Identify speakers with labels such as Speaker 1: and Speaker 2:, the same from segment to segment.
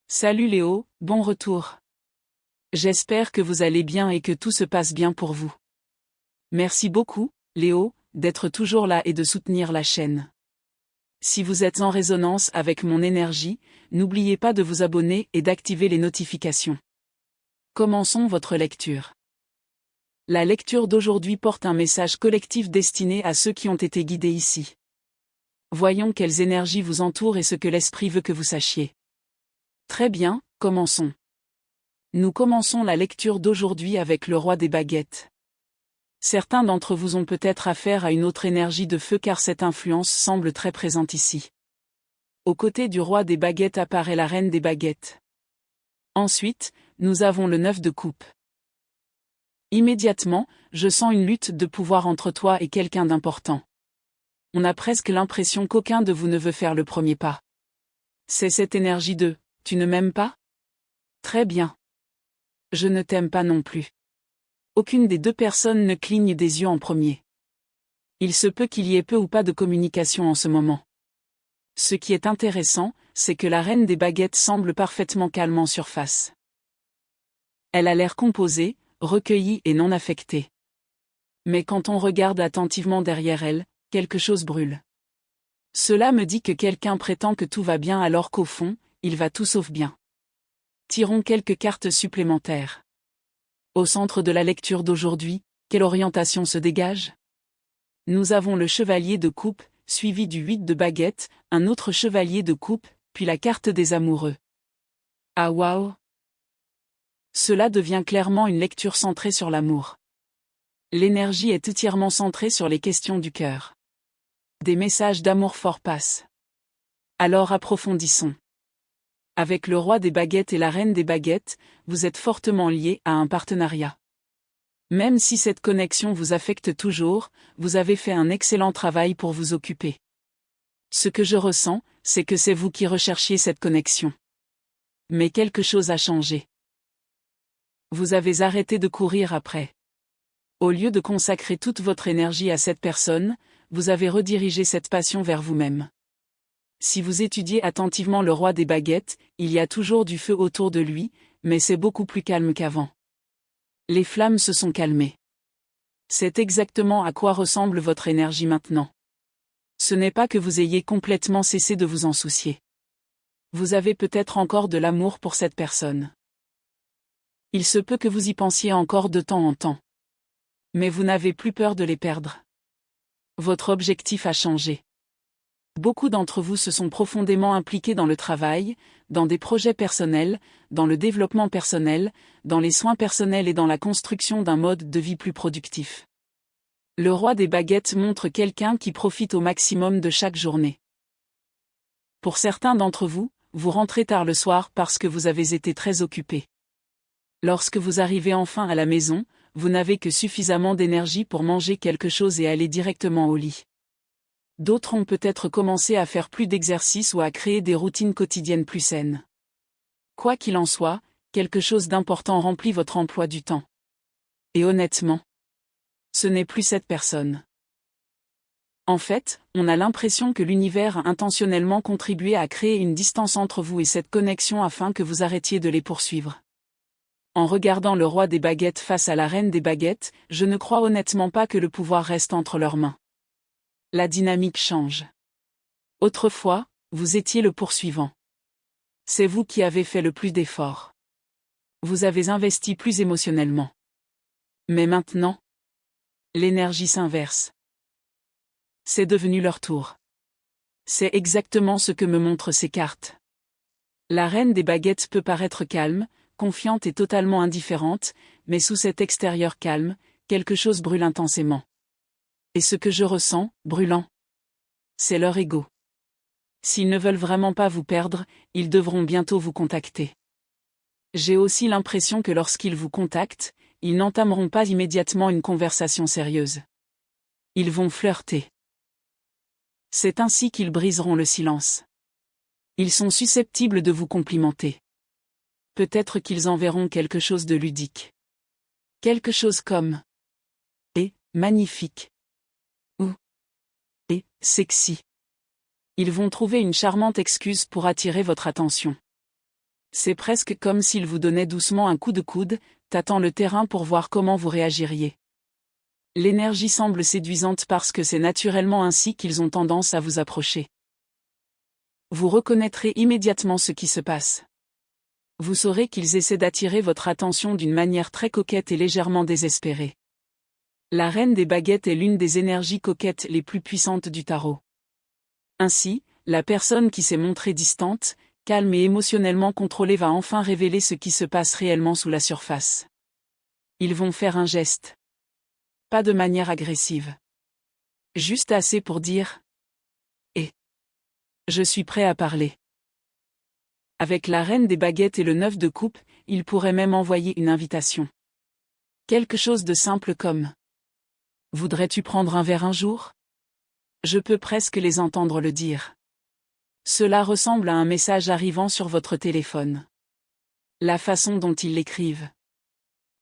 Speaker 1: Salut Léo, bon retour. J'espère que vous allez bien et que tout se passe bien pour vous. Merci beaucoup, Léo, d'être toujours là et de soutenir la chaîne. Si vous êtes en résonance avec mon énergie, n'oubliez pas de vous abonner et d'activer les notifications. Commençons votre lecture. La lecture d'aujourd'hui porte un message collectif destiné à ceux qui ont été guidés ici. Voyons quelles énergies vous entourent et ce que l'esprit veut que vous sachiez. Très bien, commençons. Nous commençons la lecture d'aujourd'hui avec le roi des baguettes. Certains d'entre vous ont peut-être affaire à une autre énergie de feu car cette influence semble très présente ici. Aux côtés du roi des baguettes apparaît la reine des baguettes. Ensuite, nous avons le 9 de coupe. Immédiatement, je sens une lutte de pouvoir entre toi et quelqu'un d'important. On a presque l'impression qu'aucun de vous ne veut faire le premier pas. C'est cette énergie de « tu ne m'aimes pas ?» Très bien. Je ne t'aime pas non plus. Aucune des deux personnes ne cligne des yeux en premier. Il se peut qu'il y ait peu ou pas de communication en ce moment. Ce qui est intéressant, c'est que la reine des baguettes semble parfaitement calme en surface. Elle a l'air composée, recueillie et non affectée. Mais quand on regarde attentivement derrière elle, quelque chose brûle. Cela me dit que quelqu'un prétend que tout va bien alors qu'au fond, il va tout sauf bien. Tirons quelques cartes supplémentaires. Au centre de la lecture d'aujourd'hui, quelle orientation se dégage? Nous avons le chevalier de coupe, suivi du 8 de baguette, un autre chevalier de coupe, puis la carte des amoureux. Ah waouh! Cela devient clairement une lecture centrée sur l'amour. L'énergie est entièrement centrée sur les questions du cœur. Des messages d'amour forts passent. Alors approfondissons. Avec le roi des baguettes et la reine des baguettes, vous êtes fortement liés à un partenariat. Même si cette connexion vous affecte toujours, vous avez fait un excellent travail pour vous occuper. Ce que je ressens, c'est que c'est vous qui recherchiez cette connexion. Mais quelque chose a changé. Vous avez arrêté de courir après. Au lieu de consacrer toute votre énergie à cette personne, vous avez redirigé cette passion vers vous-même. Si vous étudiez attentivement le roi des baguettes, il y a toujours du feu autour de lui, mais c'est beaucoup plus calme qu'avant. Les flammes se sont calmées. C'est exactement à quoi ressemble votre énergie maintenant. Ce n'est pas que vous ayez complètement cessé de vous en soucier. Vous avez peut-être encore de l'amour pour cette personne. Il se peut que vous y pensiez encore de temps en temps. Mais vous n'avez plus peur de les perdre. Votre objectif a changé. Beaucoup d'entre vous se sont profondément impliqués dans le travail, dans des projets personnels, dans le développement personnel, dans les soins personnels et dans la construction d'un mode de vie plus productif. Le roi des baguettes montre quelqu'un qui profite au maximum de chaque journée. Pour certains d'entre vous, vous rentrez tard le soir parce que vous avez été très occupés. Lorsque vous arrivez enfin à la maison, vous n'avez que suffisamment d'énergie pour manger quelque chose et aller directement au lit. D'autres ont peut-être commencé à faire plus d'exercice ou à créer des routines quotidiennes plus saines. Quoi qu'il en soit, quelque chose d'important remplit votre emploi du temps. Et honnêtement, ce n'est plus cette personne. En fait, on a l'impression que l'univers a intentionnellement contribué à créer une distance entre vous et cette connexion afin que vous arrêtiez de les poursuivre. En regardant le roi des baguettes face à la reine des baguettes, je ne crois honnêtement pas que le pouvoir reste entre leurs mains. La dynamique change. Autrefois, vous étiez le poursuivant. C'est vous qui avez fait le plus d'efforts. Vous avez investi plus émotionnellement. Mais maintenant, l'énergie s'inverse. C'est devenu leur tour. C'est exactement ce que me montrent ces cartes. La reine des baguettes peut paraître calme, confiante et totalement indifférente, mais sous cet extérieur calme, quelque chose brûle intensément. Et ce que je ressens, brûlant, c'est leur ego. S'ils ne veulent vraiment pas vous perdre, ils devront bientôt vous contacter. J'ai aussi l'impression que lorsqu'ils vous contactent, ils n'entameront pas immédiatement une conversation sérieuse. Ils vont flirter. C'est ainsi qu'ils briseront le silence. Ils sont susceptibles de vous complimenter. Peut-être qu'ils enverront quelque chose de ludique. Quelque chose comme « et magnifique » ou « et sexy ». Ils vont trouver une charmante excuse pour attirer votre attention. C'est presque comme s'ils vous donnaient doucement un coup de coude, tâtant le terrain pour voir comment vous réagiriez. L'énergie semble séduisante parce que c'est naturellement ainsi qu'ils ont tendance à vous approcher. Vous reconnaîtrez immédiatement ce qui se passe. Vous saurez qu'ils essaient d'attirer votre attention d'une manière très coquette et légèrement désespérée. La reine des baguettes est l'une des énergies coquettes les plus puissantes du tarot. Ainsi, la personne qui s'est montrée distante, calme et émotionnellement contrôlée va enfin révéler ce qui se passe réellement sous la surface. Ils vont faire un geste. Pas de manière agressive. Juste assez pour dire « Et je suis prêt à parler ». Avec la reine des baguettes et le 9 de coupe, il pourrait même envoyer une invitation. Quelque chose de simple comme « Voudrais-tu prendre un verre un jour ?» Je peux presque les entendre le dire. Cela ressemble à un message arrivant sur votre téléphone. La façon dont ils l'écrivent.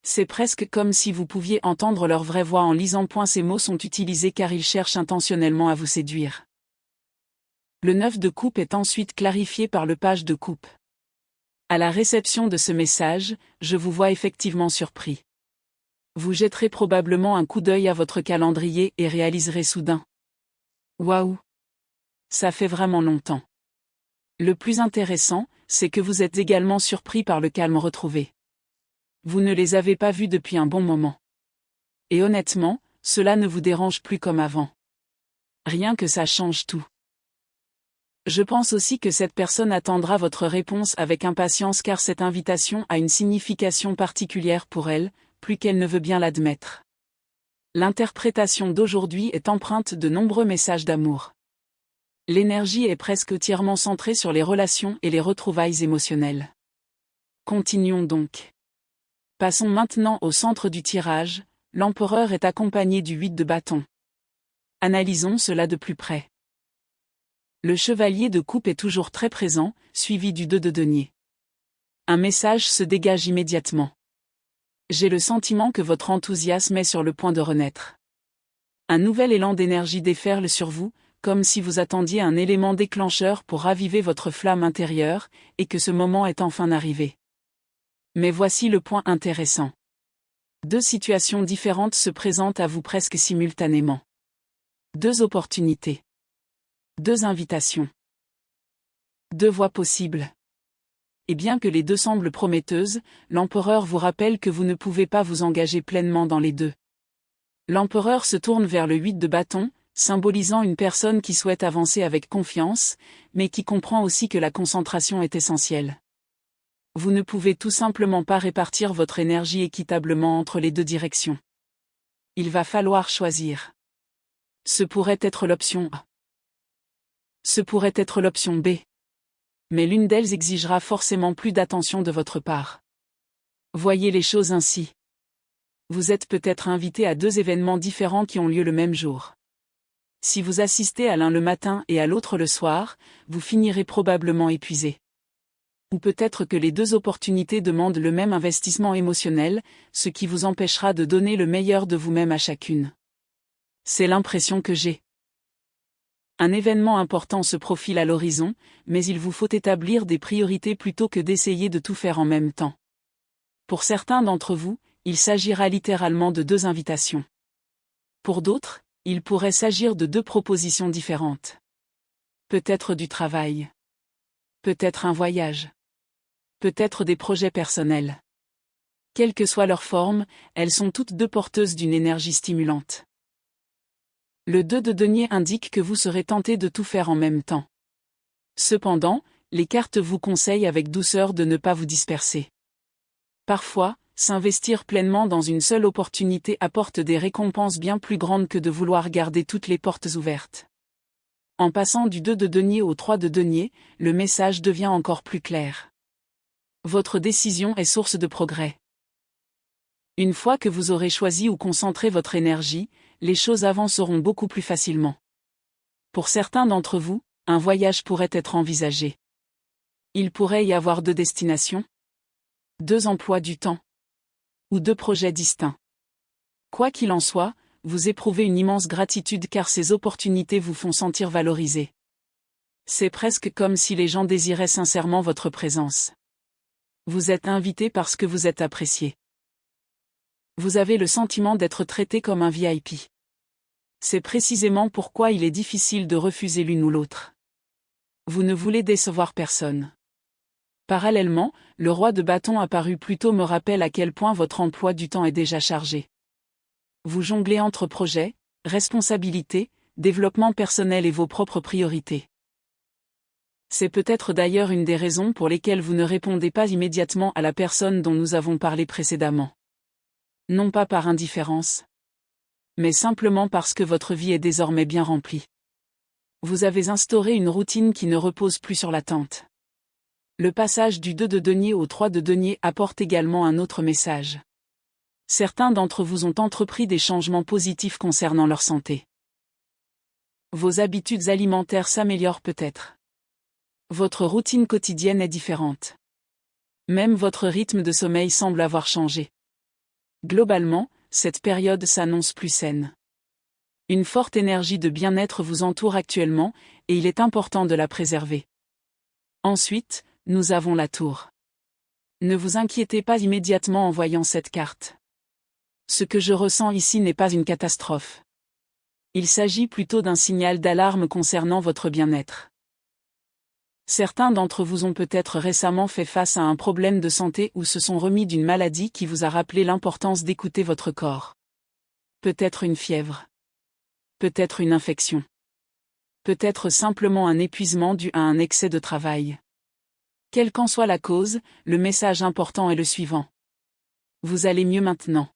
Speaker 1: C'est presque comme si vous pouviez entendre leur vraie voix en lisant. Ces mots sont utilisés car ils cherchent intentionnellement à vous séduire. Le 9 de coupe est ensuite clarifié par le page de coupe. À la réception de ce message, je vous vois effectivement surpris. Vous jetterez probablement un coup d'œil à votre calendrier et réaliserez soudain. Waouh! Ça fait vraiment longtemps. Le plus intéressant, c'est que vous êtes également surpris par le calme retrouvé. Vous ne les avez pas vus depuis un bon moment. Et honnêtement, cela ne vous dérange plus comme avant. Rien que ça change tout. Je pense aussi que cette personne attendra votre réponse avec impatience car cette invitation a une signification particulière pour elle, plus qu'elle ne veut bien l'admettre. L'interprétation d'aujourd'hui est empreinte de nombreux messages d'amour. L'énergie est presque entièrement centrée sur les relations et les retrouvailles émotionnelles. Continuons donc. Passons maintenant au centre du tirage, l'empereur est accompagné du 8 de bâton. Analysons cela de plus près. Le chevalier de coupe est toujours très présent, suivi du 2 de denier. Un message se dégage immédiatement. J'ai le sentiment que votre enthousiasme est sur le point de renaître. Un nouvel élan d'énergie déferle sur vous, comme si vous attendiez un élément déclencheur pour raviver votre flamme intérieure, et que ce moment est enfin arrivé. Mais voici le point intéressant. Deux situations différentes se présentent à vous presque simultanément. Deux opportunités. Deux invitations. Deux voies possibles. Et bien que les deux semblent prometteuses, l'empereur vous rappelle que vous ne pouvez pas vous engager pleinement dans les deux. L'empereur se tourne vers le 8 de bâton, symbolisant une personne qui souhaite avancer avec confiance, mais qui comprend aussi que la concentration est essentielle. Vous ne pouvez tout simplement pas répartir votre énergie équitablement entre les deux directions. Il va falloir choisir. Ce pourrait être l'option A. Ce pourrait être l'option B. Mais l'une d'elles exigera forcément plus d'attention de votre part. Voyez les choses ainsi. Vous êtes peut-être invité à deux événements différents qui ont lieu le même jour. Si vous assistez à l'un le matin et à l'autre le soir, vous finirez probablement épuisé. Ou peut-être que les deux opportunités demandent le même investissement émotionnel, ce qui vous empêchera de donner le meilleur de vous-même à chacune. C'est l'impression que j'ai. Un événement important se profile à l'horizon, mais il vous faut établir des priorités plutôt que d'essayer de tout faire en même temps. Pour certains d'entre vous, il s'agira littéralement de deux invitations. Pour d'autres, il pourrait s'agir de deux propositions différentes. Peut-être du travail. Peut-être un voyage. Peut-être des projets personnels. Quelle que soit leur forme, elles sont toutes deux porteuses d'une énergie stimulante. Le 2 de denier indique que vous serez tenté de tout faire en même temps. Cependant, les cartes vous conseillent avec douceur de ne pas vous disperser. Parfois, s'investir pleinement dans une seule opportunité apporte des récompenses bien plus grandes que de vouloir garder toutes les portes ouvertes. En passant du 2 de denier au 3 de denier, le message devient encore plus clair. Votre décision est source de progrès. Une fois que vous aurez choisi ou concentré votre énergie, les choses avanceront beaucoup plus facilement. Pour certains d'entre vous, un voyage pourrait être envisagé. Il pourrait y avoir deux destinations, deux emplois du temps, ou deux projets distincts. Quoi qu'il en soit, vous éprouvez une immense gratitude car ces opportunités vous font sentir valorisé. C'est presque comme si les gens désiraient sincèrement votre présence. Vous êtes invité parce que vous êtes apprécié. Vous avez le sentiment d'être traité comme un VIP. C'est précisément pourquoi il est difficile de refuser l'une ou l'autre. Vous ne voulez décevoir personne. Parallèlement, le roi de bâton apparu plus tôt me rappelle à quel point votre emploi du temps est déjà chargé. Vous jonglez entre projets, responsabilités, développement personnel et vos propres priorités. C'est peut-être d'ailleurs une des raisons pour lesquelles vous ne répondez pas immédiatement à la personne dont nous avons parlé précédemment. Non pas par indifférence, mais simplement parce que votre vie est désormais bien remplie. Vous avez instauré une routine qui ne repose plus sur l'attente. Le passage du 2 de denier au 3 de denier apporte également un autre message. Certains d'entre vous ont entrepris des changements positifs concernant leur santé. Vos habitudes alimentaires s'améliorent peut-être. Votre routine quotidienne est différente. Même votre rythme de sommeil semble avoir changé. Globalement, cette période s'annonce plus saine. Une forte énergie de bien-être vous entoure actuellement, et il est important de la préserver. Ensuite, nous avons la tour. Ne vous inquiétez pas immédiatement en voyant cette carte. Ce que je ressens ici n'est pas une catastrophe. Il s'agit plutôt d'un signal d'alarme concernant votre bien-être. Certains d'entre vous ont peut-être récemment fait face à un problème de santé ou se sont remis d'une maladie qui vous a rappelé l'importance d'écouter votre corps. Peut-être une fièvre. Peut-être une infection. Peut-être simplement un épuisement dû à un excès de travail. Quelle qu'en soit la cause, le message important est le suivant. Vous allez mieux maintenant.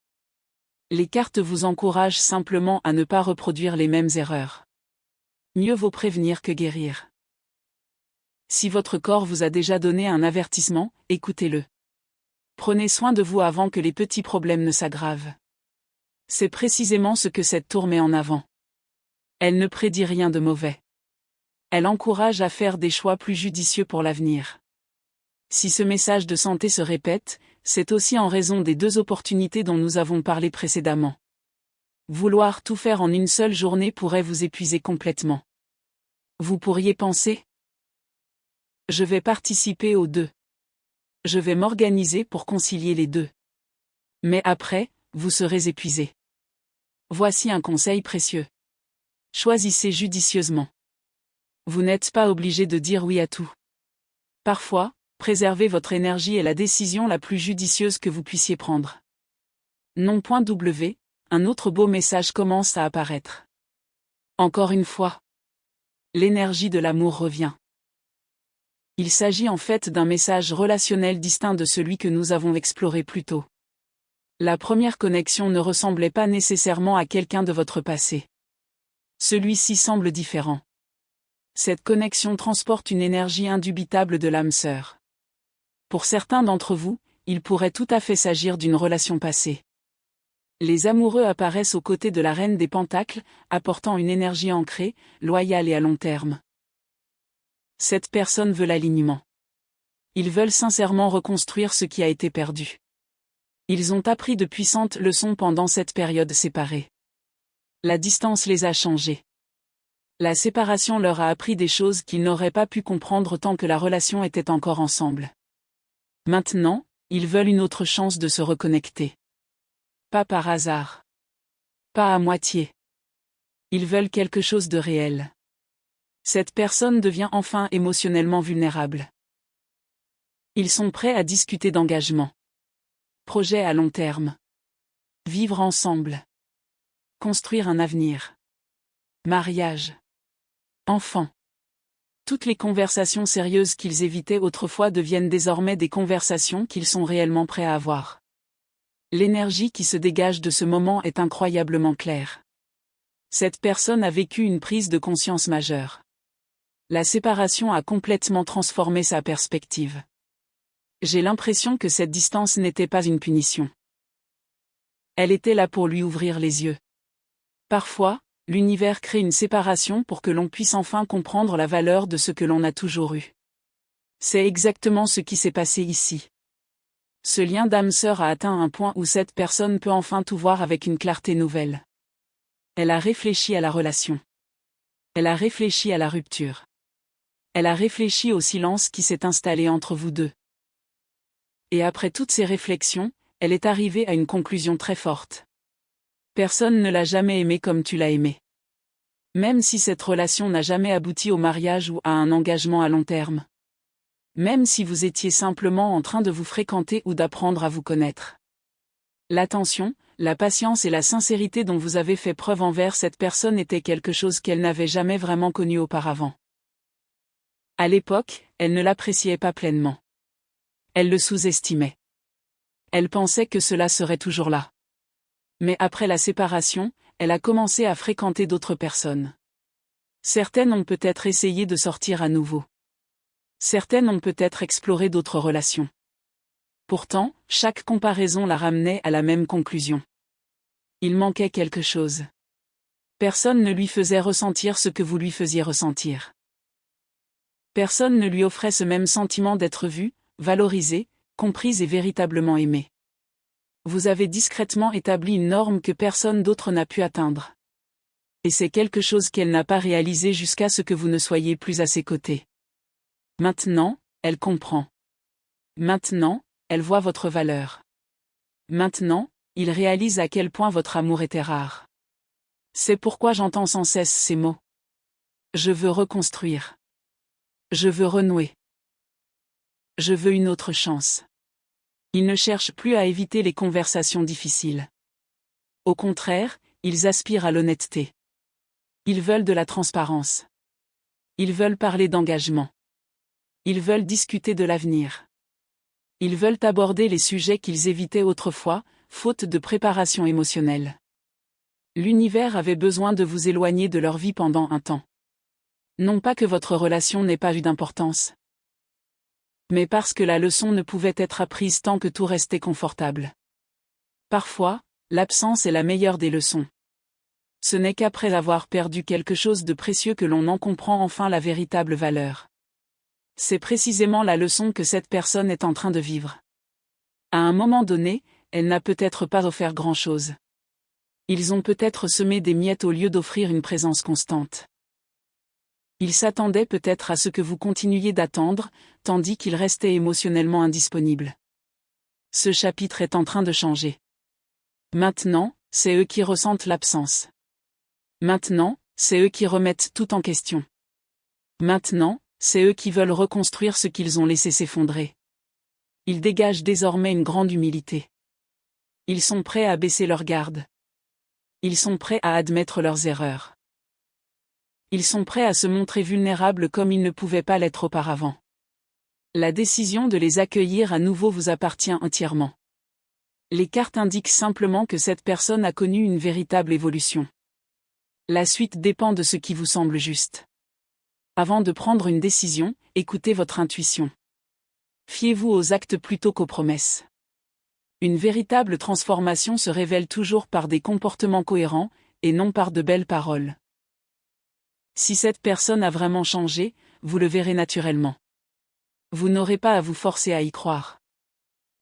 Speaker 1: Les cartes vous encouragent simplement à ne pas reproduire les mêmes erreurs. Mieux vaut prévenir que guérir. Si votre corps vous a déjà donné un avertissement, écoutez-le. Prenez soin de vous avant que les petits problèmes ne s'aggravent. C'est précisément ce que cette tour met en avant. Elle ne prédit rien de mauvais. Elle encourage à faire des choix plus judicieux pour l'avenir. Si ce message de santé se répète, c'est aussi en raison des deux opportunités dont nous avons parlé précédemment. Vouloir tout faire en une seule journée pourrait vous épuiser complètement. Vous pourriez penser : je vais participer aux deux. Je vais m'organiser pour concilier les deux. Mais après, vous serez épuisé. Voici un conseil précieux. Choisissez judicieusement. Vous n'êtes pas obligé de dire oui à tout. Parfois, préserver votre énergie est la décision la plus judicieuse que vous puissiez prendre. Non.w, un autre beau message commence à apparaître. Encore une fois. L'énergie de l'amour revient. Il s'agit en fait d'un message relationnel distinct de celui que nous avons exploré plus tôt. La première connexion ne ressemblait pas nécessairement à quelqu'un de votre passé. Celui-ci semble différent. Cette connexion transporte une énergie indubitable de l'âme sœur. Pour certains d'entre vous, il pourrait tout à fait s'agir d'une relation passée. Les amoureux apparaissent aux côtés de la reine des Pentacles, apportant une énergie ancrée, loyale et à long terme. Cette personne veut l'alignement. Ils veulent sincèrement reconstruire ce qui a été perdu. Ils ont appris de puissantes leçons pendant cette période séparée. La distance les a changés. La séparation leur a appris des choses qu'ils n'auraient pas pu comprendre tant que la relation était encore ensemble. Maintenant, ils veulent une autre chance de se reconnecter. Pas par hasard. Pas à moitié. Ils veulent quelque chose de réel. Cette personne devient enfin émotionnellement vulnérable. Ils sont prêts à discuter d'engagement. Projet à long terme. Vivre ensemble. Construire un avenir. Mariage. Enfants. Toutes les conversations sérieuses qu'ils évitaient autrefois deviennent désormais des conversations qu'ils sont réellement prêts à avoir. L'énergie qui se dégage de ce moment est incroyablement claire. Cette personne a vécu une prise de conscience majeure. La séparation a complètement transformé sa perspective. J'ai l'impression que cette distance n'était pas une punition. Elle était là pour lui ouvrir les yeux. Parfois, l'univers crée une séparation pour que l'on puisse enfin comprendre la valeur de ce que l'on a toujours eu. C'est exactement ce qui s'est passé ici. Ce lien d'âme sœur a atteint un point où cette personne peut enfin tout voir avec une clarté nouvelle. Elle a réfléchi à la relation. Elle a réfléchi à la rupture. Elle a réfléchi au silence qui s'est installé entre vous deux. Et après toutes ces réflexions, elle est arrivée à une conclusion très forte. Personne ne l'a jamais aimé comme tu l'as aimé. Même si cette relation n'a jamais abouti au mariage ou à un engagement à long terme. Même si vous étiez simplement en train de vous fréquenter ou d'apprendre à vous connaître. L'attention, la patience et la sincérité dont vous avez fait preuve envers cette personne étaient quelque chose qu'elle n'avait jamais vraiment connu auparavant. À l'époque, elle ne l'appréciait pas pleinement. Elle le sous-estimait. Elle pensait que cela serait toujours là. Mais après la séparation, elle a commencé à fréquenter d'autres personnes. Certaines ont peut-être essayé de sortir à nouveau. Certaines ont peut-être exploré d'autres relations. Pourtant, chaque comparaison la ramenait à la même conclusion. Il manquait quelque chose. Personne ne lui faisait ressentir ce que vous lui faisiez ressentir. Personne ne lui offrait ce même sentiment d'être vu, valorisé, comprise et véritablement aimée. Vous avez discrètement établi une norme que personne d'autre n'a pu atteindre. Et c'est quelque chose qu'elle n'a pas réalisé jusqu'à ce que vous ne soyez plus à ses côtés. Maintenant, elle comprend. Maintenant, elle voit votre valeur. Maintenant, il réalise à quel point votre amour était rare. C'est pourquoi j'entends sans cesse ces mots. Je veux reconstruire. Je veux renouer. Je veux une autre chance. Ils ne cherchent plus à éviter les conversations difficiles. Au contraire, ils aspirent à l'honnêteté. Ils veulent de la transparence. Ils veulent parler d'engagement. Ils veulent discuter de l'avenir. Ils veulent aborder les sujets qu'ils évitaient autrefois, faute de préparation émotionnelle. L'univers avait besoin de vous éloigner de leur vie pendant un temps. Non pas que votre relation n'ait pas eu d'importance, mais parce que la leçon ne pouvait être apprise tant que tout restait confortable. Parfois, l'absence est la meilleure des leçons. Ce n'est qu'après avoir perdu quelque chose de précieux que l'on en comprend enfin la véritable valeur. C'est précisément la leçon que cette personne est en train de vivre. À un moment donné, elle n'a peut-être pas offert grand-chose. Ils ont peut-être semé des miettes au lieu d'offrir une présence constante. Ils s'attendaient peut-être à ce que vous continuiez d'attendre, tandis qu'ils restaient émotionnellement indisponibles. Ce chapitre est en train de changer. Maintenant, c'est eux qui ressentent l'absence. Maintenant, c'est eux qui remettent tout en question. Maintenant, c'est eux qui veulent reconstruire ce qu'ils ont laissé s'effondrer. Ils dégagent désormais une grande humilité. Ils sont prêts à baisser leur garde. Ils sont prêts à admettre leurs erreurs. Ils sont prêts à se montrer vulnérables comme ils ne pouvaient pas l'être auparavant. La décision de les accueillir à nouveau vous appartient entièrement. Les cartes indiquent simplement que cette personne a connu une véritable évolution. La suite dépend de ce qui vous semble juste. Avant de prendre une décision, écoutez votre intuition. Fiez-vous aux actes plutôt qu'aux promesses. Une véritable transformation se révèle toujours par des comportements cohérents, et non par de belles paroles. Si cette personne a vraiment changé, vous le verrez naturellement. Vous n'aurez pas à vous forcer à y croire.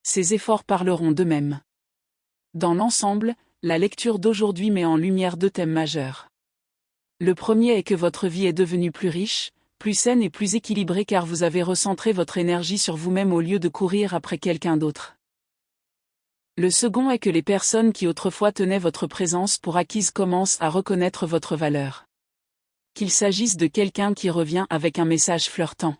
Speaker 1: Ces efforts parleront d'eux-mêmes. Dans l'ensemble, la lecture d'aujourd'hui met en lumière deux thèmes majeurs. Le premier est que votre vie est devenue plus riche, plus saine et plus équilibrée car vous avez recentré votre énergie sur vous-même au lieu de courir après quelqu'un d'autre. Le second est que les personnes qui autrefois tenaient votre présence pour acquise commencent à reconnaître votre valeur. Qu'il s'agisse de quelqu'un qui revient avec un message flirtant,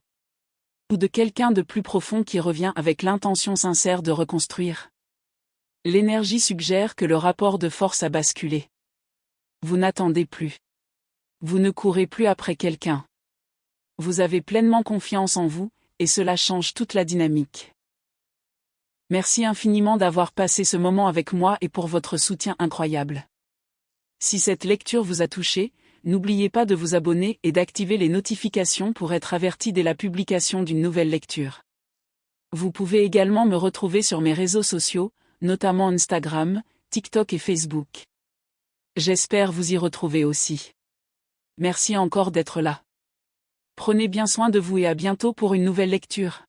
Speaker 1: ou de quelqu'un de plus profond qui revient avec l'intention sincère de reconstruire. L'énergie suggère que le rapport de force a basculé. Vous n'attendez plus. Vous ne courez plus après quelqu'un. Vous avez pleinement confiance en vous, et cela change toute la dynamique. Merci infiniment d'avoir passé ce moment avec moi et pour votre soutien incroyable. Si cette lecture vous a touché, n'oubliez pas de vous abonner et d'activer les notifications pour être averti dès la publication d'une nouvelle lecture. Vous pouvez également me retrouver sur mes réseaux sociaux, notamment Instagram, TikTok et Facebook. J'espère vous y retrouver aussi. Merci encore d'être là. Prenez bien soin de vous et à bientôt pour une nouvelle lecture.